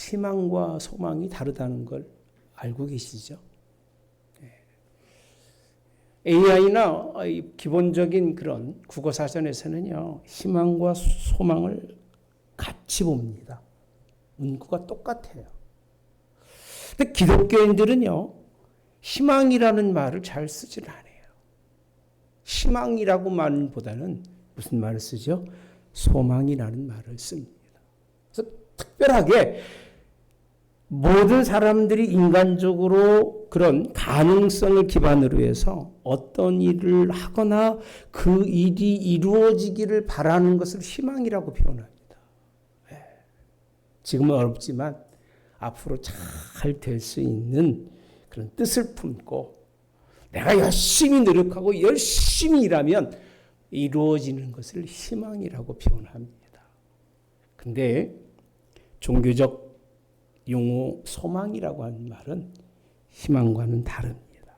희망과 소망이 다르다는 걸 알고 계시죠? AI나 기본적인 그런 국어사전에서는요, 희망과 소망을 같이 봅니다. 문구가 똑같아요. 근데 기독교인들은요, 희망이라는 말을 잘 쓰질 않아요. 희망이라고 말보다는 무슨 말을 쓰죠? 소망이라는 말을 씁니다. 그래서 특별하게 모든 사람들이 인간적으로 그런 가능성을 기반으로 해서 어떤 일을 하거나 그 일이 이루어지기를 바라는 것을 희망이라고 표현합니다. 지금은 어렵지만 앞으로 잘 될 수 있는 그런 뜻을 품고 내가 열심히 노력하고 열심히 일하면 이루어지는 것을 희망이라고 표현합니다. 근데 종교적 용어 소망이라고 하는 말은 희망과는 다릅니다.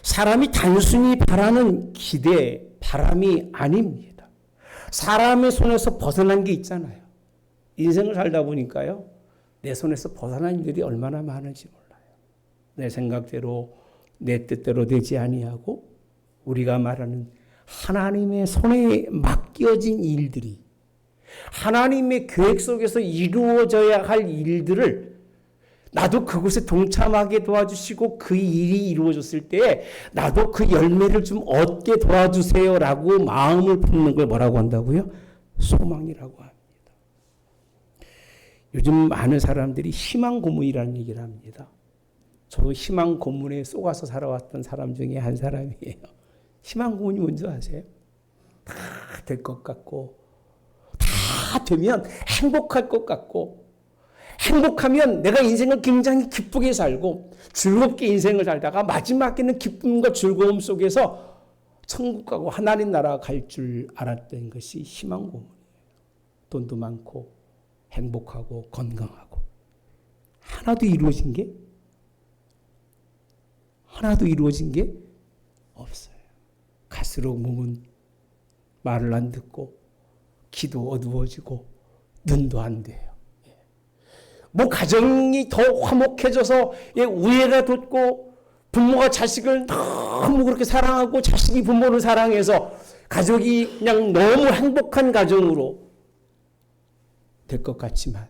사람이 단순히 바라는 기대, 바람이 아닙니다. 사람의 손에서 벗어난 게 있잖아요. 인생을 살다 보니까요, 내 손에서 벗어난 일들이 얼마나 많은지 몰라요. 내 생각대로, 내 뜻대로 되지 아니하고 우리가 말하는 하나님의 손에 맡겨진 일들이, 하나님의 계획 속에서 이루어져야 할 일들을 나도 그곳에 동참하게 도와주시고 그 일이 이루어졌을 때 나도 그 열매를 좀 얻게 도와주세요라고 마음을 품는 걸 뭐라고 한다고요? 소망이라고 합니다. 요즘 많은 사람들이 희망 고문이라는 얘기를 합니다. 저도 희망 고문에 쏘가서 살아왔던 사람 중에 한 사람이에요. 희망 고문이 뭔지 아세요? 다 될 것 같고 다 되면 행복할 것 같고 행복하면 내가 인생을 굉장히 기쁘게 살고 즐겁게 인생을 살다가 마지막에는 기쁨과 즐거움 속에서 천국 가고 하나님 나라 갈 줄 알았던 것이 희망 고문이에요. 돈도 많고 행복하고 건강하고 하나도 이루어진 게 없어요. 갈수록 몸은 말을 안 듣고 귀도 어두워지고 눈도 안 돼요. 뭐 가정이 더 화목해져서 우애가 돋고 부모가 자식을 너무 그렇게 사랑하고 자식이 부모를 사랑해서 가족이 그냥 너무 행복한 가정으로 될 것 같지만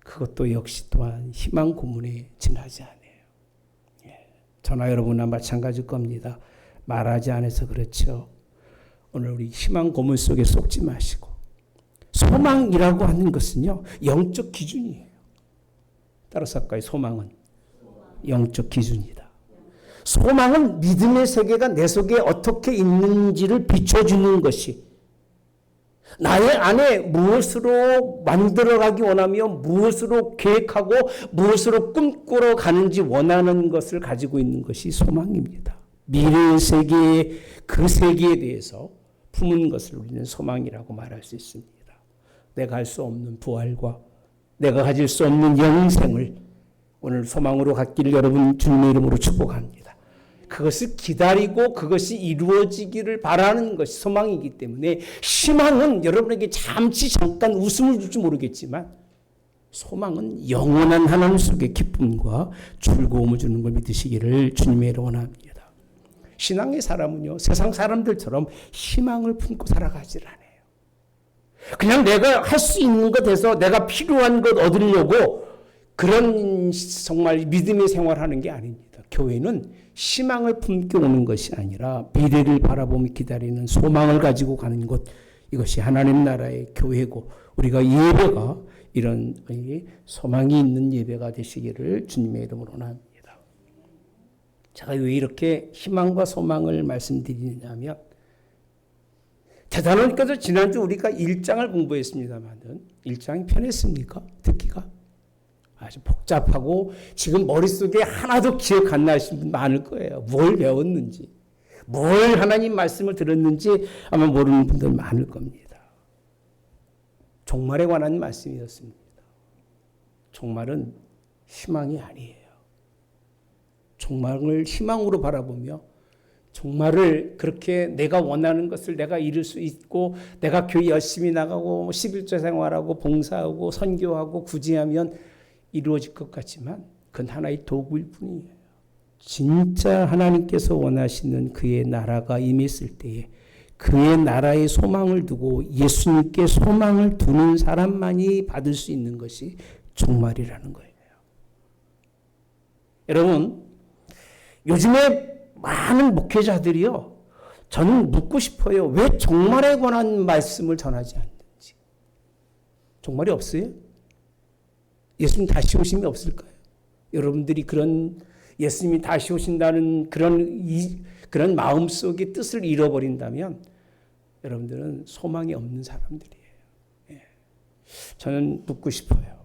그것도 역시 또한 희망 고문에 지나지 않아요. 저나 여러분과 마찬가지일 겁니다. 말하지 않아서 그렇죠. 오늘 우리 희망 고문 속에 속지 마시고 소망이라고 하는 것은요, 영적 기준이에요. 따라서 할까요? 소망은 영적 기준이다. 소망은 믿음의 세계가 내 속에 어떻게 있는지를 비춰주는 것이, 나의 안에 무엇으로 만들어가기 원하며 무엇으로 계획하고 무엇으로 꿈꾸러 가는지 원하는 것을 가지고 있는 것이 소망입니다. 미래의 세계에, 그 세계에 대해서 품은 것을 우리는 소망이라고 말할 수 있습니다. 내가 할 수 없는 부활과 내가 가질 수 없는 영생을 오늘 소망으로 갖기를 여러분 주님의 이름으로 축복합니다. 그것을 기다리고 그것이 이루어지기를 바라는 것이 소망이기 때문에 희망은 여러분에게 잠깐 웃음을 줄지 모르겠지만 소망은 영원한 하나님 속의 기쁨과 즐거움을 주는 걸 믿으시기를 주님의 이름으로 원합니다. 신앙의 사람은요, 세상 사람들처럼 희망을 품고 살아가질 않아요. 그냥 내가 할 수 있는 것 해서 내가 필요한 것 얻으려고 그런 정말 믿음의 생활하는 게 아닙니다. 교회는 희망을 품고 오는 것이 아니라 미래를 바라보며 기다리는 소망을 가지고 가는 곳, 이것이 하나님 나라의 교회고 우리가 예배가 이런 소망이 있는 예배가 되시기를 주님의 이름으로 원합니다. 제가 왜 이렇게 희망과 소망을 말씀드리냐면 대단하니까 지난주 우리가 1장을 공부했습니다만 1장이 편했습니까? 듣기가? 아주 복잡하고 지금 머릿속에 하나도 기억 안 나시는 분 많을 거예요. 뭘 배웠는지, 뭘 하나님 말씀을 들었는지 아마 모르는 분들 많을 겁니다. 종말에 관한 말씀이었습니다. 종말은 희망이 아니에요. 종말을 희망으로 바라보며 종말을 그렇게 내가 원하는 것을 내가 이룰 수 있고 내가 교회 열심히 나가고 11조 생활하고 봉사하고 선교하고 구제하면 이루어질 것 같지만 그건 하나의 도구일 뿐이에요. 진짜 하나님께서 원하시는 그의 나라가 임했을 때에 그의 나라의 소망을 두고 예수님께 소망을 두는 사람만이 받을 수 있는 것이 종말이라는 거예요. 여러분, 요즘에 많은 목회자들이요, 저는 묻고 싶어요. 왜 종말에 관한 말씀을 전하지 않는지. 종말이 없어요? 예수님 다시 오심이 없을까요? 여러분들이 그런 예수님이 다시 오신다는 그런 마음속의 뜻을 잃어버린다면 여러분들은 소망이 없는 사람들이에요. 예. 저는 묻고 싶어요.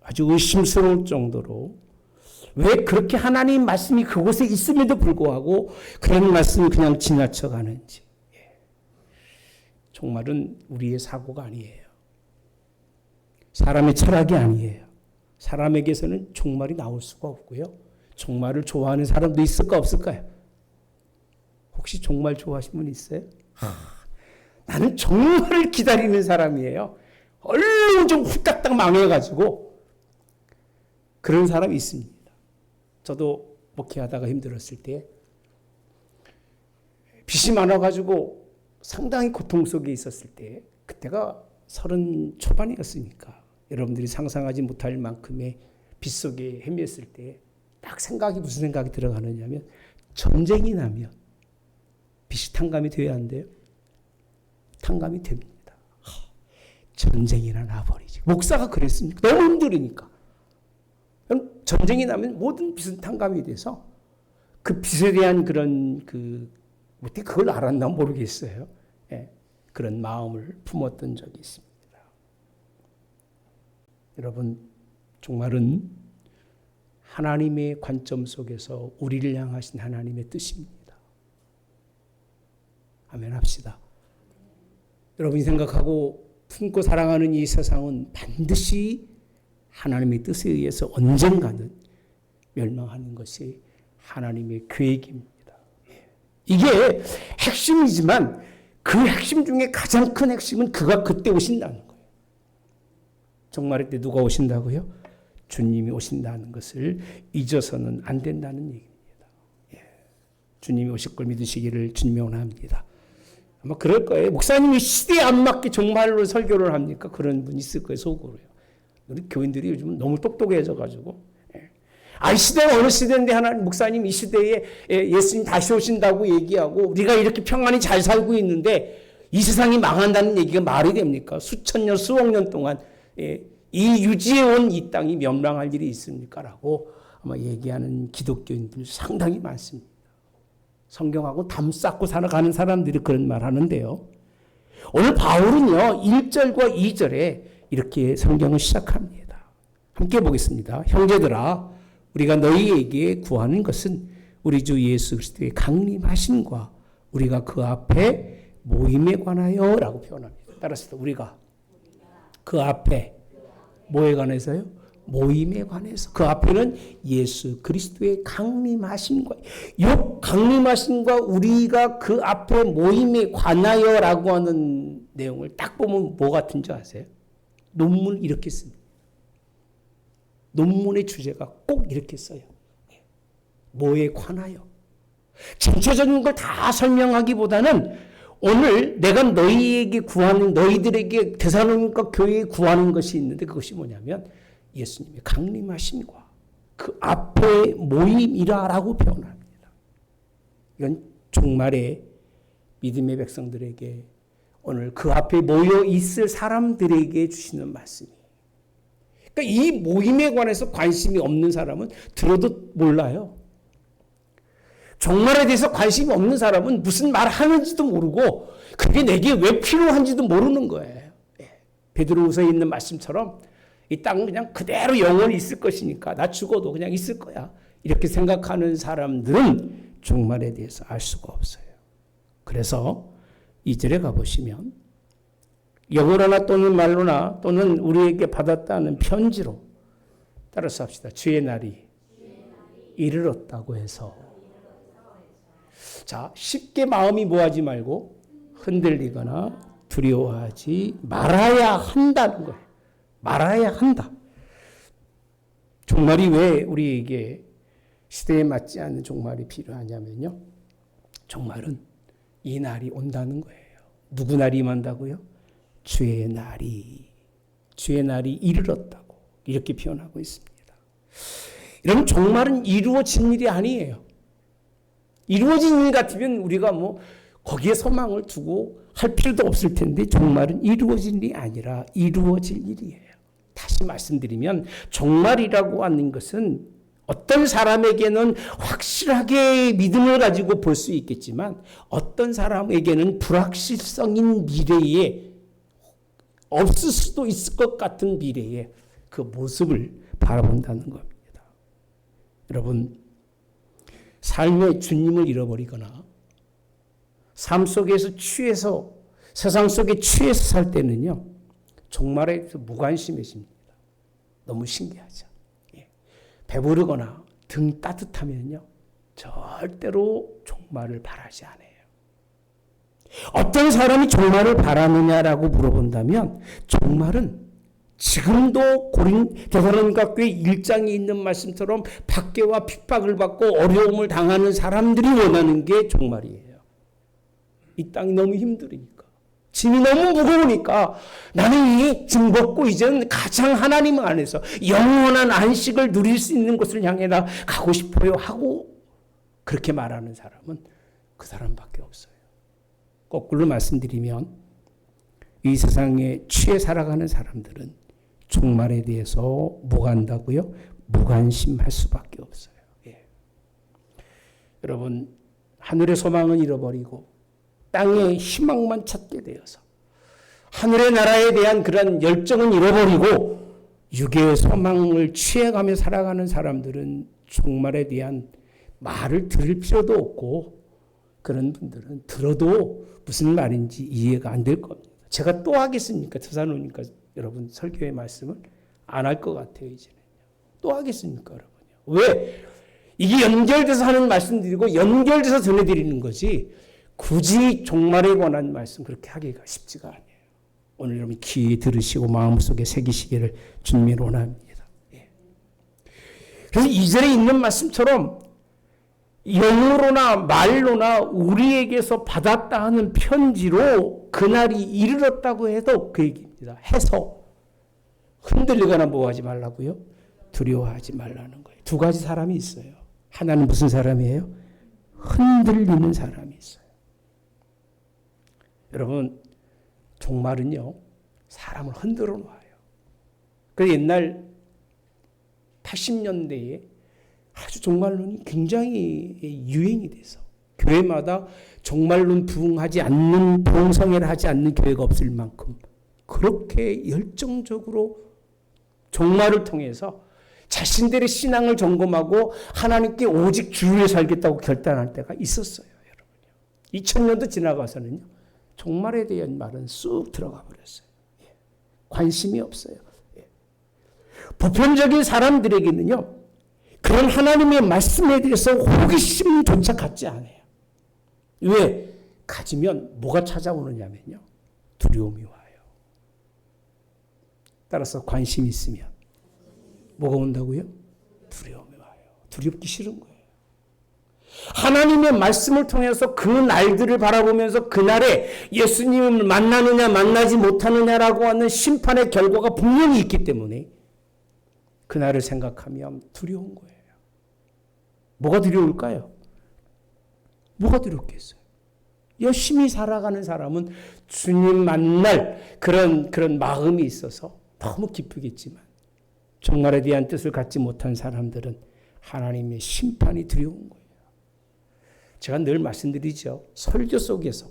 아주 의심스러울 정도로 왜 그렇게 하나님 말씀이 그곳에 있음에도 불구하고 그런 말씀을 그냥 지나쳐 가는지. 예. 종말은 우리의 사고가 아니에요. 사람의 철학이 아니에요. 사람에게서는 종말이 나올 수가 없고요. 종말을 좋아하는 사람도 있을까 없을까요? 혹시 종말 좋아하시는 분 있어요? 나는 종말을 기다리는 사람이에요. 얼른 좀 후딱딱 망해가지고 그런 사람이 있습니다. 저도 목회하다가 힘들었을 때 빚이 많아가지고 상당히 고통 속에 있었을 때 그때가 30 초반이었으니까 여러분들이 상상하지 못할 만큼의 빚 속에 헤맸을 때 딱 무슨 생각이 들어가느냐면 전쟁이 나면 빚이 탕감이 돼야 안 돼요? 탕감이 됩니다. 전쟁이나 나버리지. 목사가 그랬으니까. 너무 힘들으니까. 전쟁이 나면 모든 빚은 탕감이 돼서 그 빚에 대한 그런 어떻게 그걸 알았나 모르겠어요. 예, 그런 마음을 품었던 적이 있습니다. 여러분, 종말은 하나님의 관점 속에서 우리를 향하신 하나님의 뜻입니다. 아멘 합시다. 여러분이 생각하고 품고 사랑하는 이 세상은 반드시 하나님의 뜻에 의해서 언젠가는 멸망하는 것이 하나님의 계획입니다. 이게 핵심이지만 그 핵심 중에 가장 큰 핵심은 그가 그때 오신다는 거예요. 종말의 때 누가 오신다고요? 주님이 오신다는 것을 잊어서는 안 된다는 얘기입니다. 예. 주님이 오실 걸 믿으시기를 주님이 원합니다. 아마 그럴 거예요. 목사님이 시대에 안 맞게 종말로 설교를 합니까? 그런 분 있을 거예요, 속으로요. 우리 교인들이 요즘 너무 똑똑해져가지고. 이 시대는 어느 시대인데 하나님 목사님 이 시대에 예수님 다시 오신다고 얘기하고 우리가 이렇게 평안히 잘 살고 있는데 이 세상이 망한다는 얘기가 말이 됩니까? 수천 년, 수억 년 동안 이 유지해온 이 땅이 멸망할 일이 있습니까? 라고 아마 얘기하는 기독교인들 상당히 많습니다. 성경하고 담 쌓고 살아가는 사람들이 그런 말 하는데요. 오늘 바울은요, 1절과 2절에 이렇게 성경을 시작합니다. 함께 보겠습니다. 형제들아, 우리가 너희에게 구하는 것은 우리 주 예수 그리스도의 강림하심과 우리가 그 앞에 모임에 관하여 라고 표현합니다. 따라서 우리가 그 앞에 뭐에 관해서요? 모임에 관해서. 그 앞에는 예수 그리스도의 강림하심과 요 강림하심과 우리가 그 앞에 모임에 관하여 라고 하는 내용을 딱 보면 뭐 같은 줄 아세요? 논문 이렇게 씁니다. 논문의 주제가 꼭 이렇게 써요. 뭐에 관하여. 전체적인 걸 다 설명하기보다는 오늘 내가 너희에게 구하는, 너희들에게 데살로니가 교회에 구하는 것이 있는데 그것이 뭐냐면 예수님의 강림하심과 그 앞에 모임이라고 표현합니다. 이건 종말에 믿음의 백성들에게 오늘 그 앞에 모여 있을 사람들에게 주시는 말씀이에요. 그러니까 이 모임에 관해서 관심이 없는 사람은 들어도 몰라요. 종말에 대해서 관심이 없는 사람은 무슨 말 하는지도 모르고 그게 내게 왜 필요한지도 모르는 거예요. 베드로후서에 있는 말씀처럼 이 땅은 그냥 그대로 영원히 있을 것이니까 나 죽어도 그냥 있을 거야. 이렇게 생각하는 사람들은 종말에 대해서 알 수가 없어요. 그래서 2절에 가보시면 영어로나 또는 말로나 또는 우리에게 받았다는 편지로 따라서 합시다. 주의 날이 이르렀다고 해서 자, 쉽게 마음이 뭐하지 말고 흔들리거나 두려워하지 말아야 한다는 거예요. 말아야 한다. 종말이 왜 우리에게 시대에 맞지 않는 종말이 필요하냐면요. 종말은 이 날이 온다는 거예요. 누구 날이 임한다고요? 주의 날이 이르렀다고 이렇게 표현하고 있습니다. 여러분, 종말은 이루어진 일이 아니에요. 이루어진 일 같으면 우리가 거기에 소망을 두고 할 필요도 없을 텐데, 종말은 이루어진 일이 아니라 이루어질 일이에요. 다시 말씀드리면 종말이라고 하는 것은 어떤 사람에게는 확실하게 믿음을 가지고 볼 수 있겠지만 어떤 사람에게는 불확실성인 미래에, 없을 수도 있을 것 같은 미래에 그 모습을 바라본다는 겁니다. 여러분, 삶의 주님을 잃어버리거나 삶 속에서 취해서, 세상 속에 취해서 살 때는요, 종말에 대해서 무관심해집니다. 너무 신기하죠. 배부르거나 등 따뜻하면요, 절대로 종말을 바라지 않아요. 어떤 사람이 종말을 바라느냐라고 물어본다면, 종말은 지금도 데살로니가 교회 1장에 있는 말씀처럼 박해와 핍박을 받고 어려움을 당하는 사람들이 원하는 게 종말이에요. 이 땅이 너무 힘들으니까, 짐이 너무 무거우니까 나는 이 짐 벗고 이제는 가장 하나님 안에서 영원한 안식을 누릴 수 있는 곳을 향해 나 가고 싶어요 하고 그렇게 말하는 사람은 그 사람밖에 없어요. 거꾸로 말씀드리면 이 세상에 취해 살아가는 사람들은 종말에 대해서 뭐가 한다고요? 무관심할 수밖에 없어요. 예. 여러분, 하늘의 소망은 잃어버리고 땅의 희망만 찾게 되어서 하늘의 나라에 대한 그런 열정은 잃어버리고 육의 소망을 취해가며 살아가는 사람들은 종말에 대한 말을 들을 필요도 없고, 그런 분들은 들어도 무슨 말인지 이해가 안 될 겁니다. 제가 또 하겠습니까? 테살로니가 여러분 설교의 말씀을 안 할 것 같아요. 이제는 또 하겠습니까, 여러분요? 왜? 이게 연결돼서 하는 말씀드리고 연결돼서 전해드리는 거지, 굳이 종말에 관한 말씀 그렇게 하기가 쉽지가 않아요. 오늘 여러분 귀에 들으시고 마음속에 새기시기를 주님이 원합니다. 예. 그래서 2절에 있는 말씀처럼 영으로나 말로나 우리에게서 받았다 하는 편지로 그날이 이르렀다고 해도 그 얘기입니다. 해서 흔들리거나 뭐하지 말라고요? 두려워하지 말라는 거예요. 두 가지 사람이 있어요. 하나는 무슨 사람이에요? 흔들리는 사람이 있어요. 여러분, 종말은요, 사람을 흔들어 놓아요. 그래서 옛날 80년대에 아주 종말론이 굉장히 유행이 돼서 교회마다 종말론 부흥하지 않는, 부흥성회를 하지 않는 교회가 없을 만큼 그렇게 열정적으로 종말을 통해서 자신들의 신앙을 점검하고 하나님께 오직 주를 살겠다고 결단할 때가 있었어요. 여러분요. 2000년도 지나가서는요, 종말에 대한 말은 쑥 들어가 버렸어요. 예. 관심이 없어요. 예. 보편적인 사람들에게는요, 그런 하나님의 말씀에 대해서 호기심조차 갖지 않아요. 왜? 가지면 뭐가 찾아오느냐면요, 두려움이 와요. 따라서 관심이 있으면 뭐가 온다고요? 두려움이 와요. 두렵기 싫은 거예요. 하나님의 말씀을 통해서 그 날들을 바라보면서 그날에 예수님을 만나느냐 만나지 못하느냐라고 하는 심판의 결과가 분명히 있기 때문에 그날을 생각하면 두려운 거예요. 뭐가 두려울까요? 뭐가 두렵겠어요? 열심히 살아가는 사람은 주님 만날 그런 마음이 있어서 너무 기쁘겠지만, 종말에 대한 뜻을 갖지 못한 사람들은 하나님의 심판이 두려운 거예요. 제가 늘 말씀드리죠. 설교 속에서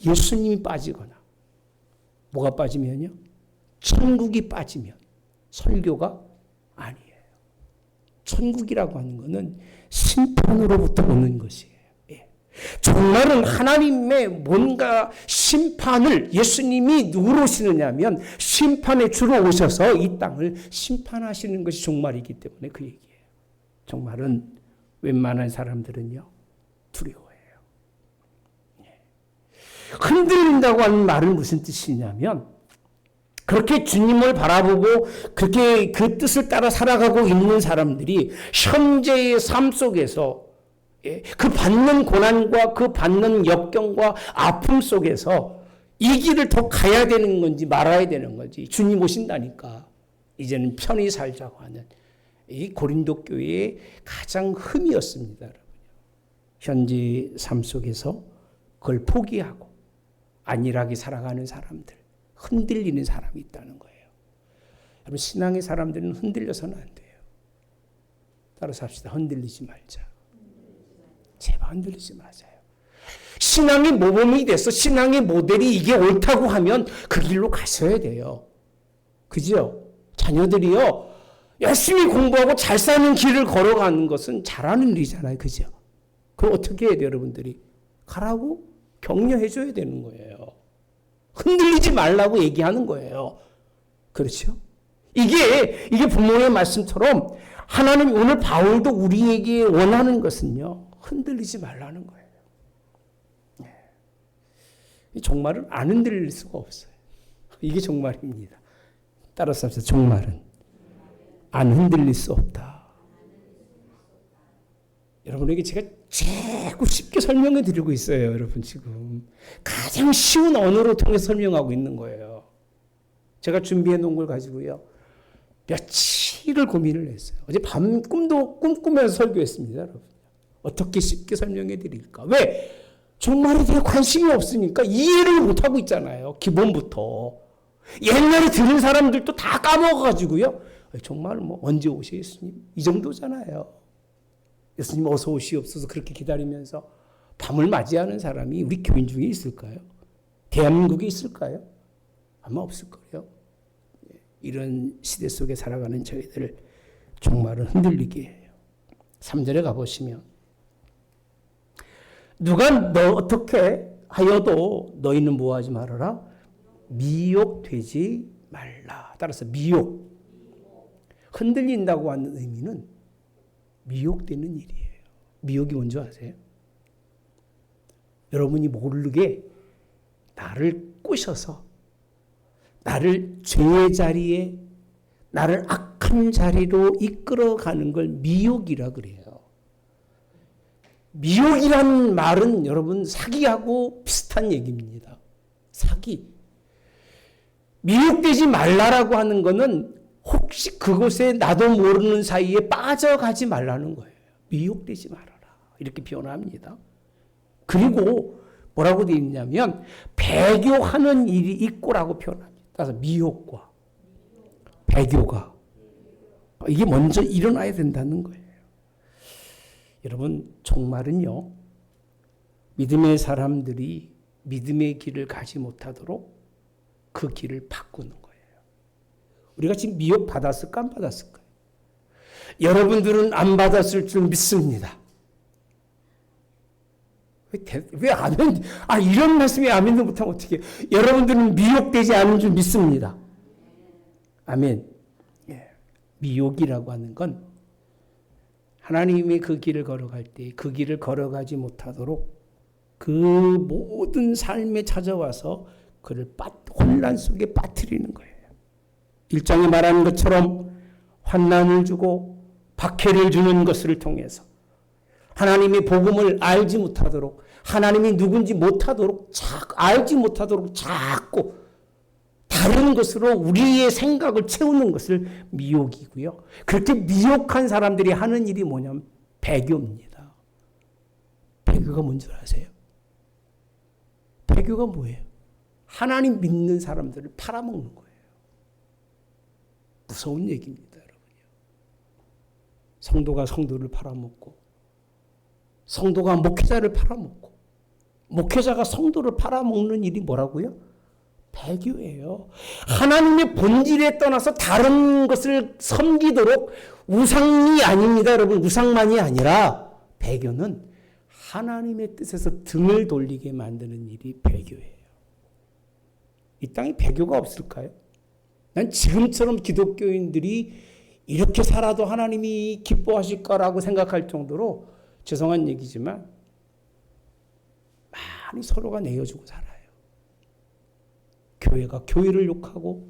예수님이 빠지거나 뭐가 빠지면요, 천국이 빠지면 설교가 아니에요. 천국이라고 하는 것은 심판으로부터 오는 것이에요. 예. 종말은 하나님의 뭔가 심판을, 예수님이 누구로 오시느냐면 심판의 주로 오셔서 이 땅을 심판하시는 것이 종말이기 때문에 그 얘기예요. 종말은 웬만한 사람들은요, 두려워해요. 예. 흔들린다고 하는 말은 무슨 뜻이냐면, 그 그렇게 주님을 바라보고 그렇게 그 뜻을 따라 살아가고 있는 사람들이 현재의 삶 속에서 그 받는 고난과 그 받는 역경과 아픔 속에서 이 길을 더 가야 되는 건지 말아야 되는 건지 주님 오신다니까 이제는 편히 살자고 하는 이 고린도 교회의 가장 흠이었습니다. 현재 삶 속에서 그걸 포기하고 안일하게 살아가는 사람들, 흔들리는 사람이 있다는 거예요. 여러분 신앙의 사람들은 흔들려서는 안 돼요. 따라서 합시다. 흔들리지 말자. 제발 흔들리지 마세요. 신앙의 모범이 돼서 신앙의 모델이 이게 옳다고 하면 그 길로 가셔야 돼요. 그죠? 자녀들이요. 열심히 공부하고 잘 사는 길을 걸어가는 것은 잘하는 일이잖아요. 그죠? 그럼 어떻게 해야 돼요, 여러분들이? 가라고 격려해 줘야 되는 거예요. 흔들리지 말라고 얘기하는 거예요. 그렇죠? 이게 부모의 말씀처럼 하나님 오늘 바울도 우리에게 원하는 것은요. 흔들리지 말라는 거예요. 종말은 안 흔들릴 수가 없어요. 이게 종말입니다. 따라서 합시다. 종말은 안 흔들릴 수 없다. 여러분에게 제가 자꾸 쉽게 설명해 드리고 있어요. 여러분 지금 가장 쉬운 언어로 통해서 설명하고 있는 거예요. 제가 준비해 놓은 걸 가지고요. 며칠을 고민을 했어요. 어제 밤 꿈도 꿈꾸면서 설교했습니다. 여러분. 어떻게 쉽게 설명해 드릴까? 왜? 종말에 대해 관심이 없으니까 이해를 못하고 있잖아요. 기본부터. 옛날에 들은 사람들도 다 까먹어가지고요. 정말 뭐 언제 오시요 예수님? 이 정도잖아요. 예수님 어서 오시옵소서 그렇게 기다리면서 밤을 맞이하는 사람이 우리 교인 중에 있을까요? 대한민국에 있을까요? 아마 없을 거예요. 이런 시대 속에 살아가는 저희들을 종말은 흔들리게 해요. 3절에 가보시면 누가 너 어떻게 하여도 너희는 뭐하지 말아라? 미혹되지 말라. 따라서 미혹. 흔들린다고 하는 의미는 미혹되는 일이에요. 미혹이 뭔지 아세요? 여러분이 모르게 나를 꼬셔서 나를 죄의 자리에 나를 악한 자리로 이끌어가는 걸 미혹이라 그래요. 미혹이라는 말은 여러분 사기하고 비슷한 얘기입니다. 사기. 미혹되지 말라라고 하는 거는 혹시 그곳에 나도 모르는 사이에 빠져가지 말라는 거예요. 미혹되지 말아라. 이렇게 표현합니다. 그리고 뭐라고 되어 있냐면 배교하는 일이 있고라고 표현합니다. 따라서 미혹과 배교가 이게 먼저 일어나야 된다는 거예요. 여러분 종말은요. 믿음의 사람들이 믿음의 길을 가지 못하도록 그 길을 바꾸는 거예요. 우리가 지금 미혹 받았을까 안 받았을까요? 여러분들은 안 받았을 줄 믿습니다. 왜 아멘? 이런 말씀에 아멘도 못하면 어떻게 해요? 여러분들은 미혹되지 않은 줄 믿습니다. 아멘. 예. 미혹이라고 하는 건 하나님의 그 길을 걸어갈 때 그 길을 걸어가지 못하도록 그 모든 삶에 찾아와서 그를 혼란 속에 빠뜨리는 거예요. 1장에 말하는 것처럼 환난을 주고 박해를 주는 것을 통해서 하나님의 복음을 알지 못하도록 하나님이 누군지 못하도록 알지 못하도록 자꾸 다른 것으로 우리의 생각을 채우는 것을 미혹이고요. 그렇게 미혹한 사람들이 하는 일이 뭐냐면 배교입니다. 배교가 뭔지 아세요? 배교가 뭐예요? 하나님 믿는 사람들을 팔아먹는 거예요. 무서운 얘기입니다, 여러분요. 성도가 성도를 팔아먹고, 성도가 목회자를 팔아먹고, 목회자가 성도를 팔아먹는 일이 뭐라고요? 배교예요. 하나님의 본질에 떠나서 다른 것을 섬기도록 우상이 아닙니다, 여러분. 우상만이 아니라 배교는 하나님의 뜻에서 등을 돌리게 만드는 일이 배교예요. 이 땅에 배교가 없을까요? 난 지금처럼 기독교인들이 이렇게 살아도 하나님이 기뻐하실까라고 생각할 정도로 죄송한 얘기지만 많이 서로가 내어주고 살아요. 교회가 교회를 욕하고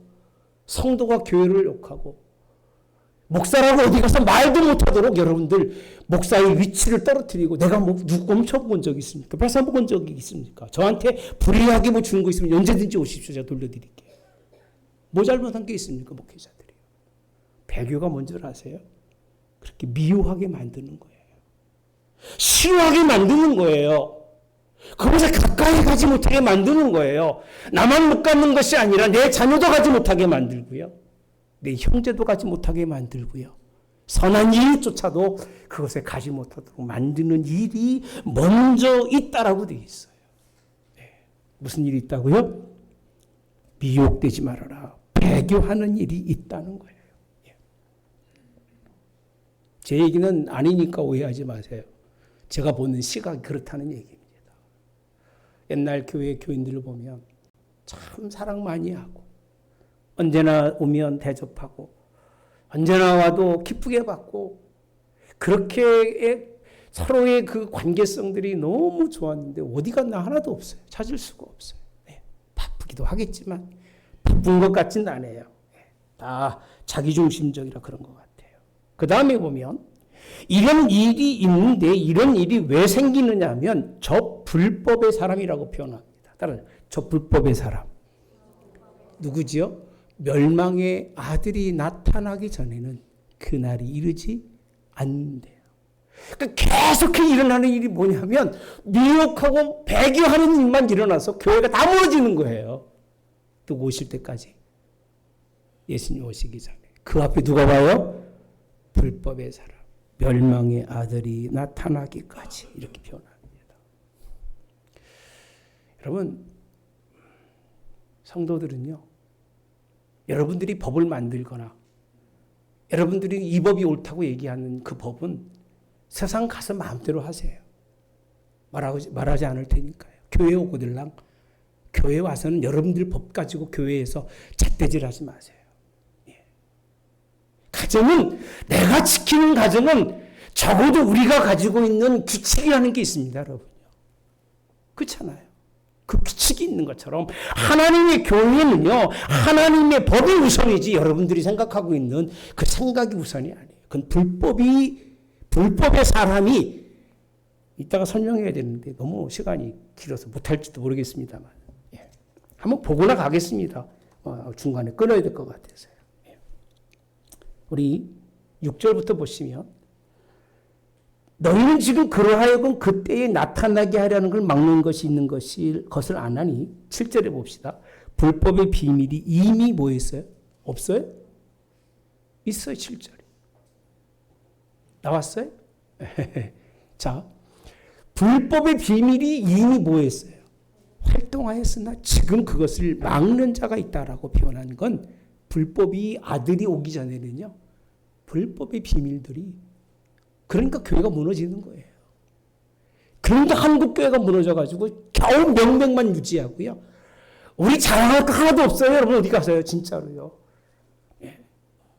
성도가 교회를 욕하고 목사라고 어디 가서 말도 못하도록 여러분들 목사의 위치를 떨어뜨리고 내가 뭐 누구 훔쳐본 적이 있습니까? 뺏어본 적이 있습니까? 저한테 불이하게 뭐 주는 거 있으면 언제든지 오십시오. 제가 돌려드릴게요. 뭐 잘못한 게 있습니까? 목회자들이. 배교가 뭔지 아세요? 그렇게 미워하게 만드는 거예요. 싫어하게 만드는 거예요. 그곳에 가까이 가지 못하게 만드는 거예요. 나만 못 가는 것이 아니라 내 자녀도 가지 못하게 만들고요. 내 형제도 가지 못하게 만들고요. 선한 일조차도 그것에 가지 못하도록 만드는 일이 먼저 있다라고 되어 있어요. 네. 무슨 일이 있다고요? 미혹되지 말아라. 배교하는 일이 있다는 거예요. 제 얘기는 아니니까 오해하지 마세요. 제가 보는 시각이 그렇다는 얘기입니다. 옛날 교회 교인들을 보면 참 사랑 많이 하고 언제나 오면 대접하고 언제나 와도 기쁘게 받고 그렇게 서로의 그 관계성들이 너무 좋았는데 어디 갔나 하나도 없어요. 찾을 수가 없어요. 네. 바쁘기도 하겠지만 바쁜 것 같진 않아요. 네. 다 자기중심적이라 그런 것 같아요. 그 다음에 보면 이런 일이 있는데 이런 일이 왜 생기느냐 하면 저 불법의 사람이라고 표현합니다. 따라서 저 불법의 사람. 누구지요? 멸망의 아들이 나타나기 전에는 그날이 이르지 않는데요. 그러니까 계속 일어나는 일이 뭐냐면 미혹하고 배교하는 일만 일어나서 교회가 다 무너지는 거예요. 누구 오실 때까지. 예수님 오시기 전에. 그 앞에 누가 봐요? 불법의 사람. 멸망의 아들이 나타나기까지 이렇게 표현합니다. 여러분 성도들은요. 여러분들이 법을 만들거나 여러분들이 이 법이 옳다고 얘기하는 그 법은 세상 가서 마음대로 하세요. 말하지 않을 테니까요. 교회 오고들랑 교회 와서는 여러분들 법 가지고 교회에서 잣대질하지 마세요. 가정은 내가 지키는 가정은 적어도 우리가 가지고 있는 규칙이라는 게 있습니다, 여러분요. 그렇잖아요. 그 규칙이 있는 것처럼 하나님의 교회는요, 하나님의 법이 우선이지 여러분들이 생각하고 있는 그 생각이 우선이 아니에요. 그건 불법의 사람이 이따가 설명해야 되는데 너무 시간이 길어서 못할지도 모르겠습니다만. 예. 한번 보고나 가겠습니다. 중간에 끊어야 될 것 같아서요. 우리 6절부터 보시면 너희는 지금 그러하여금 그때에 나타나게 하려는 걸 막는 것이 있는 것을 안 하니 7절에 봅시다. 불법의 비밀이 이미 뭐 했어요? 없어요? 있어요. 7절에. 나왔어요? 자, 불법의 비밀이 이미 뭐 했어요? 활동하였으나 지금 그것을 막는 자가 있다라고 표현한 건 불법이 아들이 오기 전에는요. 불법의 비밀들이 그러니까 교회가 무너지는 거예요. 그러니까 한국 교회가 무너져가지고 겨우 명맥만 유지하고요. 우리 자랑할 거 하나도 없어요. 여러분 어디 가세요? 진짜로요. 예.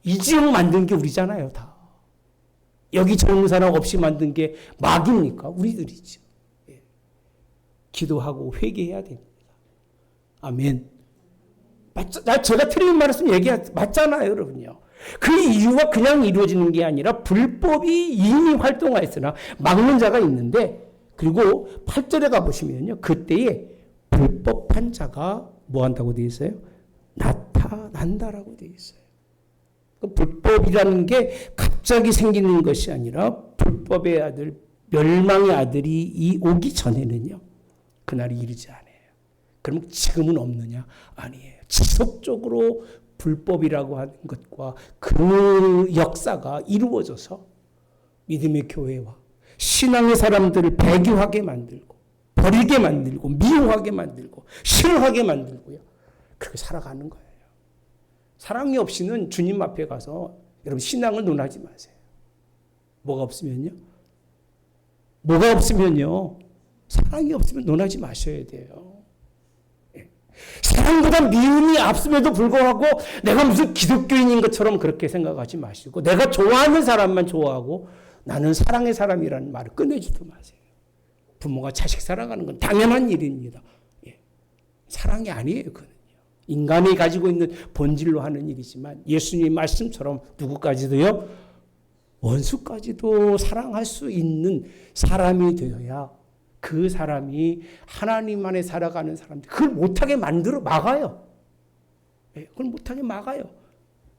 이 지역 만든 게 우리잖아요. 다. 여기 젊은 사람 없이 만든 게 막입니까? 우리들이죠. 예. 기도하고 회개해야 됩니다. 아멘. 제가 틀린 말 했으면 맞잖아요, 여러분요. 그 이유가 그냥 이루어지는 게 아니라 불법이 이미 활동하였으나 막는 자가 있는데 그리고 8절에 가보시면요. 그때에 불법한 자가 뭐 한다고 되어 있어요? 나타난다라고 되어 있어요. 불법이라는 게 갑자기 생기는 것이 아니라 불법의 아들, 멸망의 아들이 오기 전에는요. 그날이 이르지 않아요. 그럼 지금은 없느냐? 아니에요. 지속적으로 불법이라고 하는 것과 그 역사가 이루어져서 믿음의 교회와 신앙의 사람들을 배교하게 만들고 버리게 만들고 미워하게 만들고 싫어하게 만들고요. 그렇게 살아가는 거예요. 사랑이 없이는 주님 앞에 가서 여러분 신앙을 논하지 마세요. 뭐가 없으면요? 뭐가 없으면요? 사랑이 없으면 논하지 마셔야 돼요. 사랑보다 미움이 앞섬에도 불구하고 내가 무슨 기독교인인 것처럼 그렇게 생각하지 마시고 내가 좋아하는 사람만 좋아하고 나는 사랑의 사람이라는 말을 꺼내지도 마세요. 부모가 자식 사랑하는 건 당연한 일입니다. 예. 사랑이 아니에요. 그거는요. 인간이 가지고 있는 본질로 하는 일이지만 예수님 말씀처럼 누구까지도요? 원수까지도 사랑할 수 있는 사람이 되어야 그 사람이 하나님 안에 살아가는 사람들, 그걸 못하게 만들어 막아요. 그걸 못하게 막아요.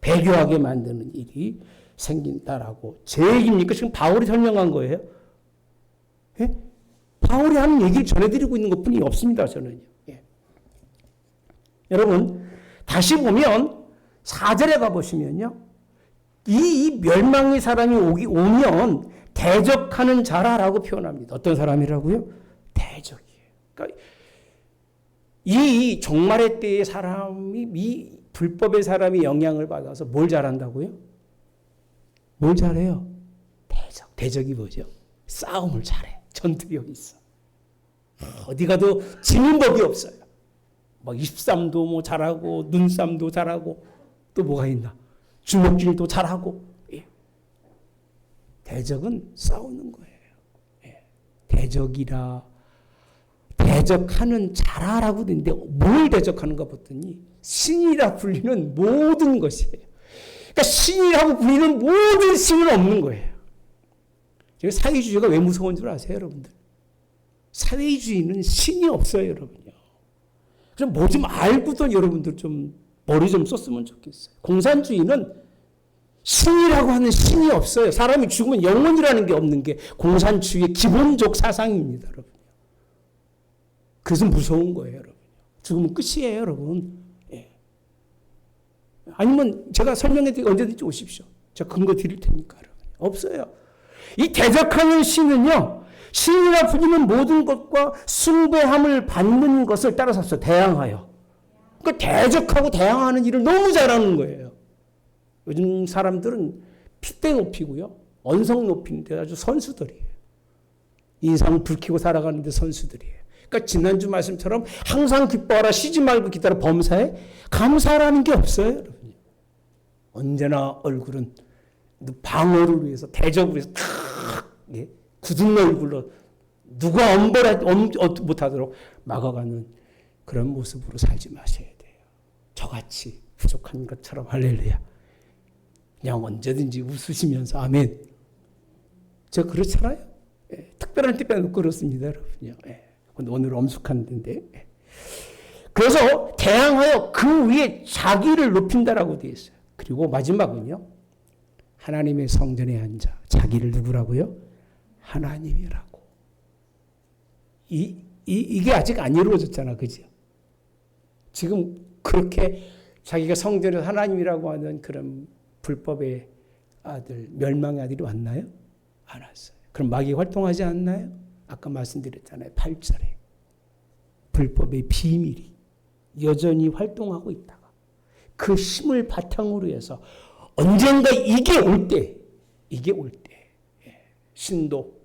배교하게 만드는 일이 생긴다라고. 제 얘기입니까? 지금 바울이 설명한 거예요? 예? 바울이 하는 얘기를 전해드리고 있는 것뿐이 없습니다. 저는요. 예. 여러분 다시 보면 4절에 가보시면요. 이 멸망의 사람이 오면 대적하는 자라라고 표현합니다. 어떤 사람이라고요? 대적이에요. 그러니까 이 종말의 때의 사람이 이 불법의 사람이 영향을 받아서 뭘 잘한다고요? 뭘 잘해요? 대적. 대적이 뭐죠? 싸움을 잘해. 전투력이 있어. 어디 가도 지는 법이 없어요. 막 입싸움도 뭐 잘하고 눈싸움도 잘하고 또 뭐가 있나? 주먹질도 잘하고. 예. 대적은 싸우는 거예요. 예. 대적하는 자라라고 되는데 뭘 대적하는가 봤더니 신이라 불리는 모든 것이에요. 그러니까 신이라고 불리는 모든 신은 없는 거예요. 사회주의가 왜 무서운 줄 아세요, 여러분들? 사회주의는 신이 없어요, 여러분요. 그래서 뭐 좀 알고도 여러분들 좀 머리 좀 썼으면 좋겠어요. 공산주의는 신이라고 하는 신이 없어요. 사람이 죽으면 영혼이라는 게 없는 게 공산주의의 기본적 사상입니다, 여러분. 그래서 무서운 거예요, 여러분. 죽으면 끝이에요, 여러분. 예. 아니면 제가 설명해 드리고 언제든지 오십시오. 제가 근거 드릴 테니까, 여러분. 없어요. 이 대적하는 신은요, 신이라 불리는 모든 것과 숭배함을 받는 것을 따라서 대항하여. 그러니까 대적하고 대항하는 일을 너무 잘하는 거예요. 요즘 사람들은 핏대 높이고요, 언성 높이는데 아주 선수들이에요. 인상 불 켜고 살아가는데 선수들이에요. 그러니까 지난주 말씀처럼 항상 기뻐하라, 쉬지 말고 기다려, 범사에 감사라는 게 없어요, 여러분. 언제나 얼굴은 방어를 위해서, 대적을 위해서 예? 굳은 얼굴로 누가 못하도록 막아가는 그런 모습으로 살지 마셔야 돼요. 저같이 부족한 것처럼. 할렐루야. 그냥 언제든지 웃으시면서 아멘. 제가 그렇잖아요. 예, 특별한 때 빼놓고 그렇습니다, 여러분요. 예. 오늘 엄숙한 데인데. 예. 그래서 대항하여 그 위에 자기를 높인다라고 되어 있어요. 그리고 마지막은요, 하나님의 성전에 앉아 자기를 누구라고요? 하나님이라고. 이게 아직 안 이루어졌잖아, 그죠? 지금 그렇게 자기가 성전에서 하나님이라고 하는 그런 불법의 아들, 멸망의 아들이 왔나요? 안 왔어요. 그럼 마귀 활동하지 않나요? 아까 말씀드렸잖아요. 8절에. 불법의 비밀이 여전히 활동하고 있다가 그 힘을 바탕으로 해서 언젠가 이게 올 때, 신도,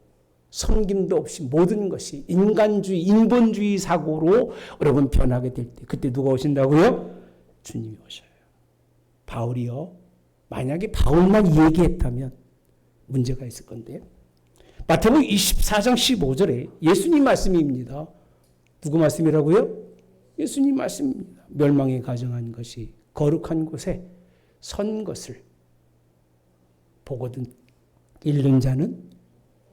섬김도 없이 모든 것이 인간주의, 인본주의 사고로 여러분 변하게 될 때, 그때 누가 오신다고요? 주님이 오셔요. 바울이요. 만약에 바울만 얘기했다면 문제가 있을 건데요. 마태복음 24장 15절에 예수님 말씀입니다. 누구 말씀이라고요? 예수님 말씀입니다. 멸망에 가정한 것이 거룩한 곳에 선 것을 보거든 읽는 자는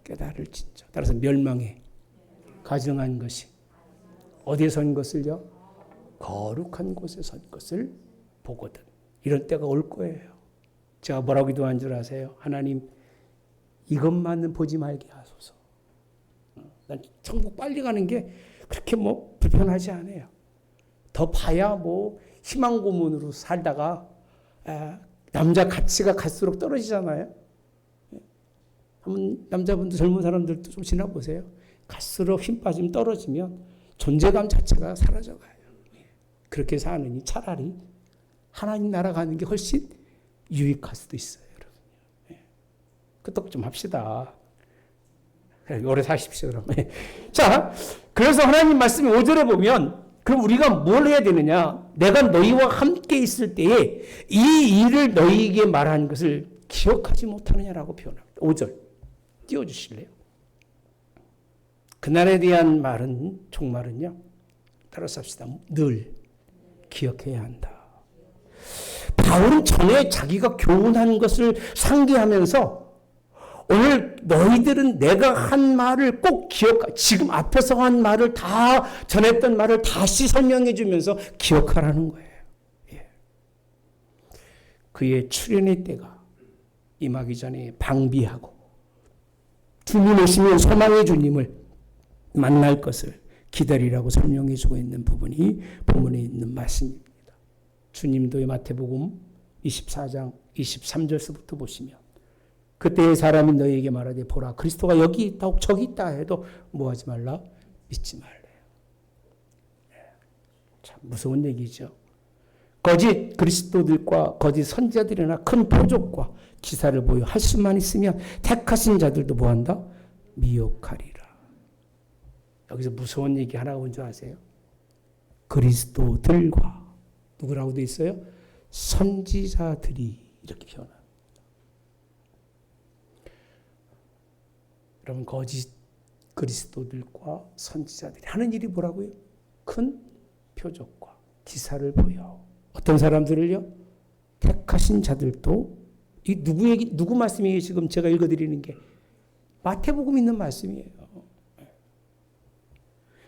깨달을진저. 따라서 멸망에 가정한 것이 어디에 선 것을요? 거룩한 곳에 선 것을 보거든. 이런 때가 올 거예요. 제가 뭐라고 기도한 줄 아세요? 하나님, 이것만은 보지 말게 하소서. 난 천국 빨리 가는 게 그렇게 뭐 불편하지 않아요. 더 봐야 뭐 희망 고문으로 살다가 남자 가치가 갈수록 떨어지잖아요. 한번 남자분들, 젊은 사람들도 좀 지나보세요. 갈수록 힘 빠지면 떨어지면 존재감 자체가 사라져가요. 그렇게 사느니 차라리 하나님 나라 가는 게 훨씬 유익할 수도 있어요, 여러분. 끄떡 좀 합시다. 오래 사십시오, 그럼. 자, 그래서 하나님 말씀이 5절에 보면, 그럼 우리가 뭘 해야 되느냐? 내가 너희와 함께 있을 때에 이 일을 너희에게 말한 것을 기억하지 못하느냐라고 표현합니다. 5절 띄워주실래요? 그날에 대한 말은, 종말은요, 따라서 합시다. 늘 기억해야 한다. 바울은 전에 자기가 교훈한 것을 상기하면서 오늘 너희들은 내가 한 말을 꼭 지금 앞에서 한 말을 다 전했던 말을 다시 설명해 주면서 기억하라는 거예요. 예. 그의 출현의 때가 임하기 전에 방비하고 주님 오시면 소망의 주님을 만날 것을 기다리라고 설명해 주고 있는 부분이 본문에 있는 말씀입니다. 주님도 마태복음 24장 23절서부터 보시면 그때의 사람이 너희에게 말하되 보라 그리스도가 여기 있다 저기 있다 해도 뭐하지 말라 믿지 말래요. 참 무서운 얘기죠. 거짓 그리스도들과 거짓 선지자들이나 큰 표적과 기사를 보여 할 수만 있으면 택하신 자들도 뭐한다? 미혹하리라. 여기서 무서운 얘기 하나 온 줄 아세요? 그리스도들과 누구라고 되어 있어요? 선지자들이 이렇게 표현합니다. 여러분 거짓 그리스도들과 선지자들이 하는 일이 뭐라고요? 큰 표적과 기사를 보여. 어떤 사람들을요? 택하신 자들도 이 누구 말씀이에요? 지금 제가 읽어드리는 게 마태복음 있는 말씀이에요.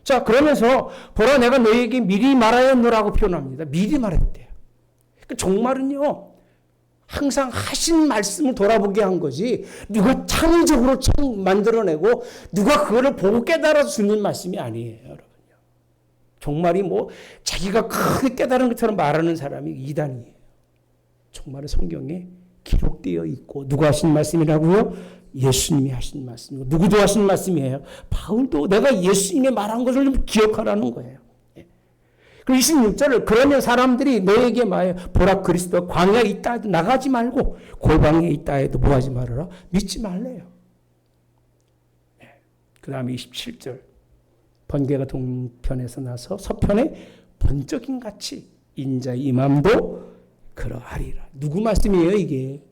자 그러면서 보라 내가 너희에게 미리 말하였노라고 표현합니다. 미리 말했대요. 그러니까 종말은요 항상 하신 말씀을 돌아보게 한 거지 누가 창의적으로 만들어내고 누가 그거를 보고 깨달아서 주는 말씀이 아니에요. 여러분요. 종말이 뭐 자기가 크게 깨달은 것처럼 말하는 사람이 이단이에요. 종말은 성경에 기록되어 있고 누가 하신 말씀이라고요? 예수님이 하신 말씀이고 누구도 하신 말씀이에요. 바울도 내가 예수님이 말한 것을 좀 기억하라는 거예요. 그리고 26절을 그러면 사람들이 너에게 말해 보라 그리스도 광야에 있다 해도 나가지 말고 골방에 있다 해도 뭐하지 말아라 믿지 말래요. 그 다음에 27절 번개가 동편에서 나서 서편에 번쩍임 같이 인자의 임함도 그러하리라. 누구 말씀이에요 이게?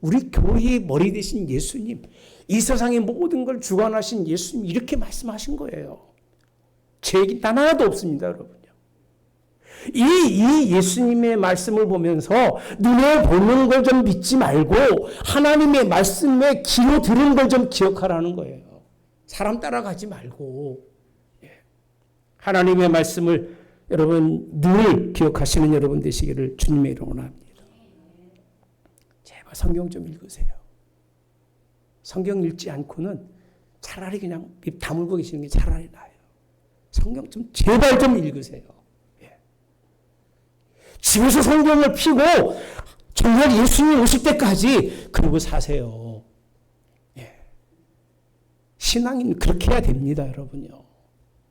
우리 교회의 머리 되신 예수님, 이 세상의 모든 걸 주관하신 예수님 이렇게 말씀하신 거예요. 제 얘기 단 하나도 없습니다, 여러분요. 이 예수님의 말씀을 보면서 눈에 보는 걸 좀 믿지 말고 하나님의 말씀에 귀로 들은 걸 좀 기억하라는 거예요. 사람 따라가지 말고 하나님의 말씀을 여러분 늘 기억하시는 여러분 되시기를 주님의 이름으로 원합니다. 제발 성경 좀 읽으세요. 성경 읽지 않고는 차라리 그냥 입 다물고 계시는 게 차라리 나아요. 성경 좀 제발 좀 읽으세요. 집에서 성경을 펴고 정말 예수님 오실 때까지 그러고 사세요. 신앙인 그렇게 해야 됩니다, 여러분요.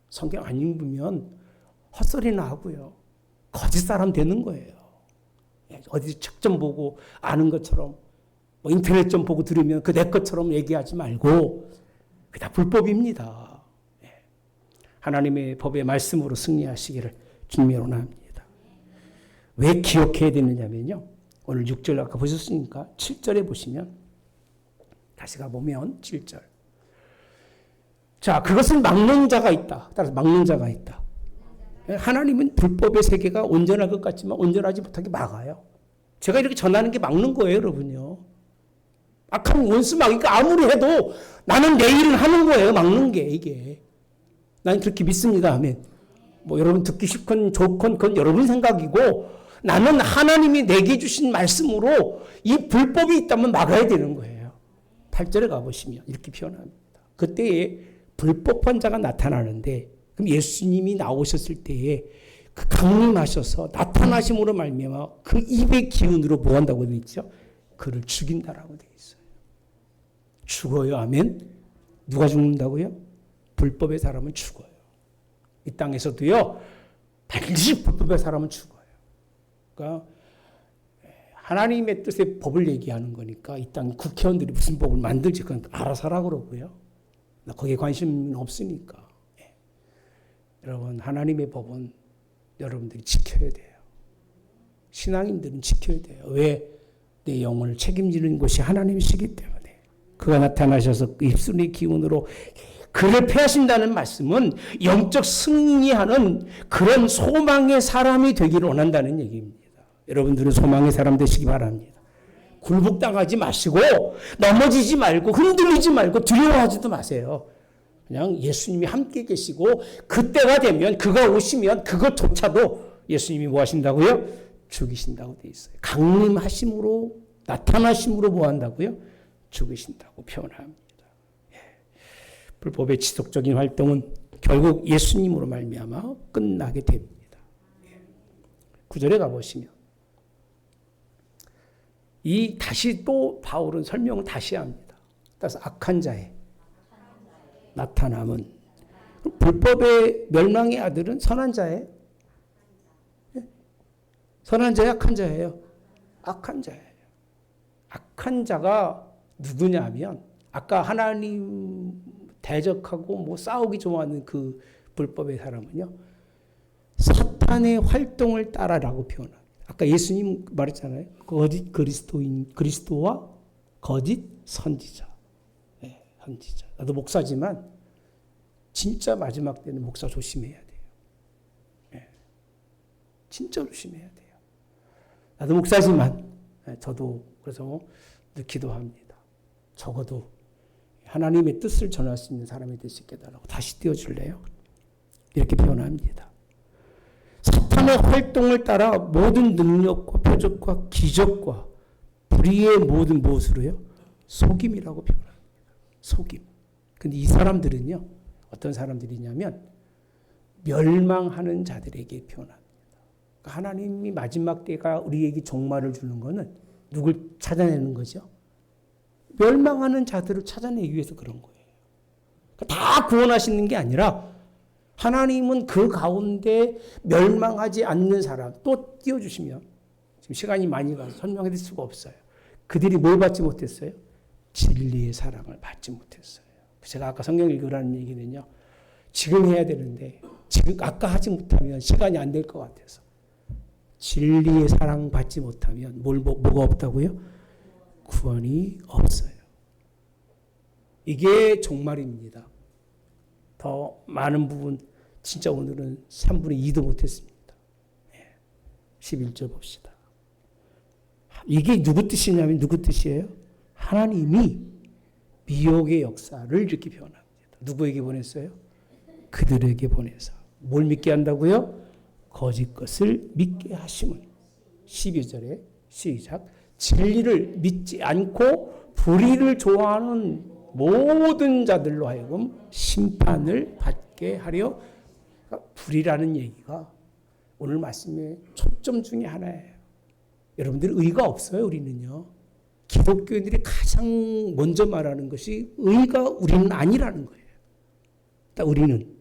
성경 안 읽으면 헛소리나 하고요. 거짓 사람 되는 거예요. 어디 책 좀 보고 아는 것처럼 뭐 인터넷 좀 보고 들으면 그 내 것처럼 얘기하지 말고 그게 다 불법입니다. 하나님의 법의 말씀으로 승리하시기를 주님의 원합니다. 왜 기억해야 되느냐면요. 오늘 6절 아까 보셨으니까 7절에 보시면 다시 가보면 7절. 자, 그것을 막는 자가 있다. 따라서 막는 자가 있다. 하나님은 불법의 세계가 온전할 것 같지만 온전하지 못하게 막아요. 제가 이렇게 전하는 게 막는 거예요, 여러분요. 악한 원수 막으니까 아무리 해도 나는 내 일을 하는 거예요, 막는 게 이게. 난 그렇게 믿습니다 하면 뭐 여러분 듣기 싫건 좋건 그건 여러분 생각이고 나는 하나님이 내게 주신 말씀으로 이 불법이 있다면 막아야 되는 거예요. 8절에 가보시면 이렇게 표현합니다. 그때에 불법한 자가 나타나는데 그럼 예수님이 나오셨을 때에 그 강림하셔서 나타나심으로 말미암아 그 입의 기운으로 뭐 한다고 되어 있죠? 그를 죽인다라고 되어 있어요. 죽어요. 아멘. 누가 죽는다고요? 불법의 사람은 죽어요. 이 땅에서도요. 반드시 불법의 사람은 죽어요. 그러니까 하나님의 뜻의 법을 얘기하는 거니까 이 땅 국회의원들이 무슨 법을 만들지 그건 알아서 하라 그러고요. 거기에 관심은 없으니까. 여러분 하나님의 법은 여러분들이 지켜야 돼요. 신앙인들은 지켜야 돼요. 왜? 내 영혼을 책임지는 것이 하나님이시기 때문에. 그가 나타나셔서 입술의 기운으로 그를 패하신다는 말씀은 영적 승리하는 그런 소망의 사람이 되기를 원한다는 얘기입니다. 여러분들은 소망의 사람 되시기 바랍니다. 굴복당하지 마시고 넘어지지 말고 흔들리지 말고 두려워하지도 마세요. 그냥 예수님이 함께 계시고 그때가 되면 그가 오시면 그것조차도 예수님이 뭐 하신다고요? 죽이신다고 돼 있어요. 강림하심으로 나타나심으로 뭐 한다고요? 죽이신다고 표현합니다. 불법의 지속적인 활동은 결국 예수님으로 말미암아 끝나게 됩니다. 9절에 가보시면 다시 또 바울은 설명을 다시 합니다. 따라서 악한 자의 나타남은 불법의 멸망의 아들은 선한 자예요. 선한 자예요, 악한 자예요? 악한 자예요. 악한 자가 누구냐면 아까 하나님 대적하고 뭐 싸우기 좋아하는 그 불법의 사람은요, 사탄의 활동을 따라라고 표현합니다. 아까 예수님 말했잖아요. 거짓 그리스도와 거짓 선지자. 네, 선지자. 나도 목사지만 진짜 마지막 때는 목사 조심해야 돼요. 네, 진짜 조심해야 돼요. 나도 목사지만 저도 그래서 늘 기도합니다. 적어도 하나님의 뜻을 전할 수 있는 사람이 될 수 있게 해달라고. 다시 띄워줄래요? 이렇게 표현합니다. 사탄의 활동을 따라 모든 능력과 표적과 기적과 불의의 모든 무엇으로요? 속임이라고 표현합니다. 속임. 근데 이 사람들은요, 어떤 사람들이냐면 멸망하는 자들에게 표현합니다. 그러니까 하나님이 마지막 때가 우리에게 종말을 주는 것은 누굴 찾아내는 거죠? 멸망하는 자들을 찾아내기 위해서 그런 거예요. 그러니까 다 구원하시는 게 아니라 하나님은 그 가운데 멸망하지 않는 사람, 또 띄워주시면, 지금 시간이 많이 가서 설명해 드릴 수가 없어요. 그들이 뭘 받지 못했어요? 진리의 사랑을 받지 못했어요. 제가 아까 성경 읽으라는 얘기는요, 지금 해야 되는데, 지금 아까 하지 못하면 시간이 안 될 것 같아서. 진리의 사랑 받지 못하면 뭐가 없다고요? 구원이 없어요. 이게 종말입니다. 더 많은 부분 진짜 오늘은 3분의 2도 못했습니다. 11절 봅시다. 이게 누구 뜻이냐면 누구 뜻이에요? 하나님이 미혹의 역사를 이렇게 표현합니다. 누구에게 보냈어요? 그들에게 보내서. 뭘 믿게 한다고요? 거짓 것을 믿게 하심은. 12절에 시작. 진리를 믿지 않고 불의를 좋아하는 모든 자들로 하여금 심판을 받게 하려. 불이라는 얘기가 오늘 말씀의 초점 중에 하나예요. 여러분들 의가 없어요. 우리는요. 기독교인들이 가장 먼저 말하는 것이 의가 우리는 아니라는 거예요. 우리는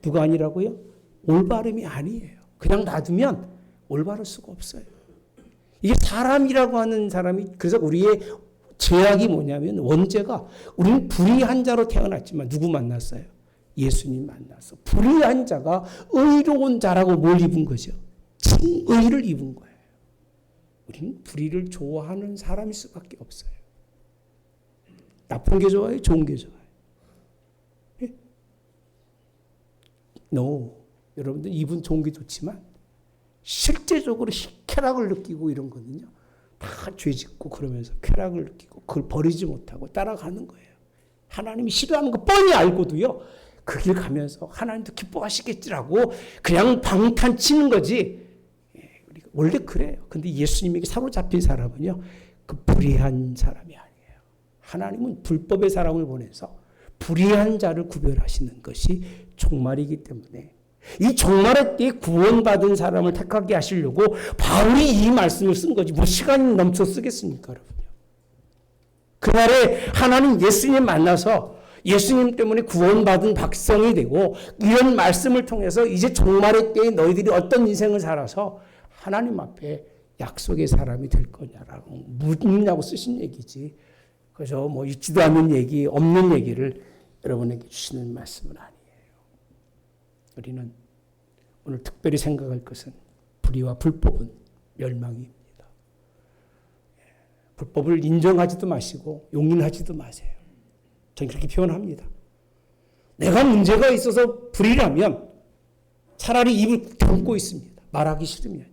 누가 아니라고요? 올바름이 아니에요. 그냥 놔두면 올바를 수가 없어요. 이게 사람이라고 하는 사람이, 그래서 우리의 죄악이 뭐냐면 원죄가, 우리는 불의한 자로 태어났지만 누구 만났어요? 예수님 만나서 불의한 자가 의로운 자라고 뭘 입은 거죠? 칭의를 입은 거예요. 우리는 불의를 좋아하는 사람일 수밖에 없어요. 나쁜 게 좋아요? 좋은 게 좋아요? 예? No. 여러분들 입은 좋은 게 좋지만 실제적으로 쾌락을 느끼고 이런 거는요, 다 죄짓고 그러면서 쾌락을 느끼고 그걸 버리지 못하고 따라가는 거예요. 하나님이 싫어하는 거 뻔히 알고도요, 그 길 가면서 하나님도 기뻐하시겠지라고 그냥 방탄 치는 거지. 원래 그래요. 근데 예수님에게 사로잡힌 사람은요, 그 불의한 사람이 아니에요. 하나님은 불법의 사람을 보내서 불의한 자를 구별하시는 것이 종말이기 때문에, 이 종말의 때에 구원받은 사람을 택하게 하시려고 바울이 이 말씀을 쓴 거지, 뭐 시간이 넘쳐 쓰겠습니까, 여러분요. 그날에 하나님 예수님 만나서 예수님 때문에 구원받은 백성이 되고, 이런 말씀을 통해서 이제 종말의 때에 너희들이 어떤 인생을 살아서 하나님 앞에 약속의 사람이 될 거냐라고 묻느냐고 쓰신 얘기지. 그래서 뭐 있지도 않는 얘기, 없는 얘기를 여러분에게 주시는 말씀은 아니에요. 우리는 오늘 특별히 생각할 것은 불의와 불법은 멸망입니다. 불법을 인정하지도 마시고 용인하지도 마세요. 저는 그렇게 표현합니다. 내가 문제가 있어서 불이라면 차라리 입을 다물고 있습니다. 말하기 싫으면요.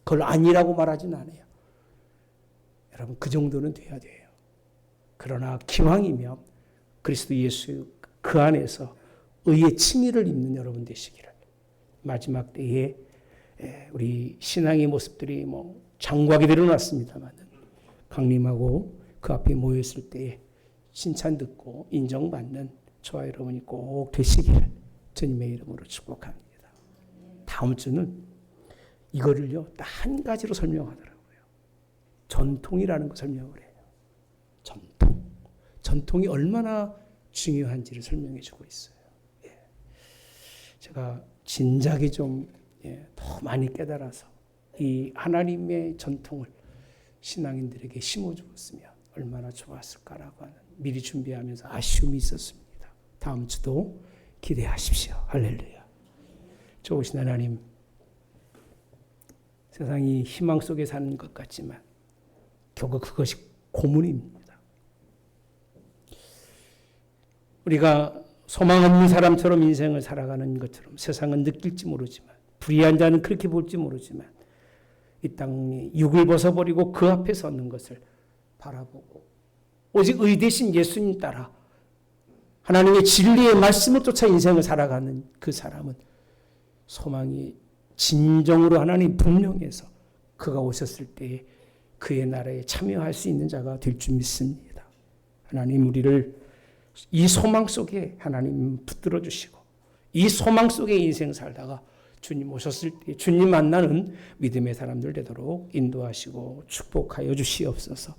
그걸 아니라고 말하진 않아요. 여러분 그 정도는 돼야 돼요. 그러나 기왕이면 그리스도 예수 그 안에서 의의 칭의를 입는 여러분 되시기를. 마지막 때에 우리 신앙의 모습들이 뭐 장구하게 드러났습니다만 강림하고 그 앞에 모였을 때에 칭찬 듣고 인정받는 저와 여러분이 꼭 되시기를 주님의 이름으로 축복합니다. 다음 주는 이거를요 딱 한 가지로 설명하더라고요. 전통이라는 거 설명을 해요. 전통이 얼마나 중요한지를 설명해 주고 있어요. 제가 진작에 좀 더 많이 깨달아서 이 하나님의 전통을 신앙인들에게 심어주었으면 얼마나 좋았을까라고 하는 미리 준비하면서 아쉬움이 있었습니다. 다음 주도 기대하십시오. 할렐루야. 좋으신 하나님, 세상이 희망 속에 사는 것 같지만 결국 그것이 고문입니다. 우리가 소망 없는 사람처럼 인생을 살아가는 것처럼 세상은 느낄지 모르지만 불의한 자는 그렇게 볼지 모르지만 이 땅에 육을 벗어버리고 그 앞에 서는 것을 바라보고 오직 의 대신 예수님 따라 하나님의 진리의 말씀을 쫓아 인생을 살아가는 그 사람은 소망이 진정으로 하나님 분명해서 그가 오셨을 때에 그의 나라에 참여할 수 있는 자가 될 줄 믿습니다. 하나님 우리를 이 소망 속에 하나님 붙들어 주시고 이 소망 속에 인생 살다가 주님 오셨을 때 주님 만나는 믿음의 사람들 되도록 인도하시고 축복하여 주시옵소서.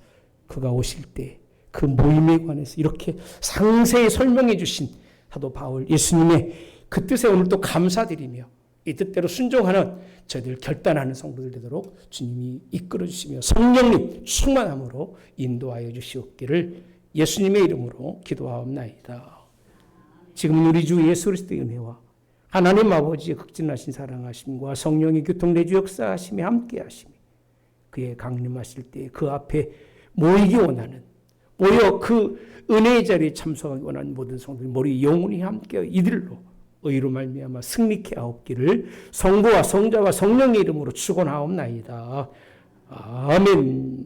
그가 오실 때 그 모임에 관해서 이렇게 상세히 설명해 주신 사도 바울 예수님의 그 뜻에 오늘 또 감사드리며 이 뜻대로 순종하는 저희들 결단하는 성도들 되도록 주님이 이끌어 주시며 성령님 충만함으로 인도하여 주시옵기를 예수님의 이름으로 기도하옵나이다. 지금 우리 주 예수 그리스도의 은혜와 하나님 아버지의 극진하신 사랑하심과 성령의 교통내주 역사하심이 함께하심이 그의 강림하실 때 그 앞에 모이기 원하는 모여 그 은혜의 자리에 참석하기 원하는 모든 성도들이 머리 영원히 함께 이들로 의로 말미암아 승리케 하옵기를 성부와 성자와 성령의 이름으로 축원하옵나이다. 아멘.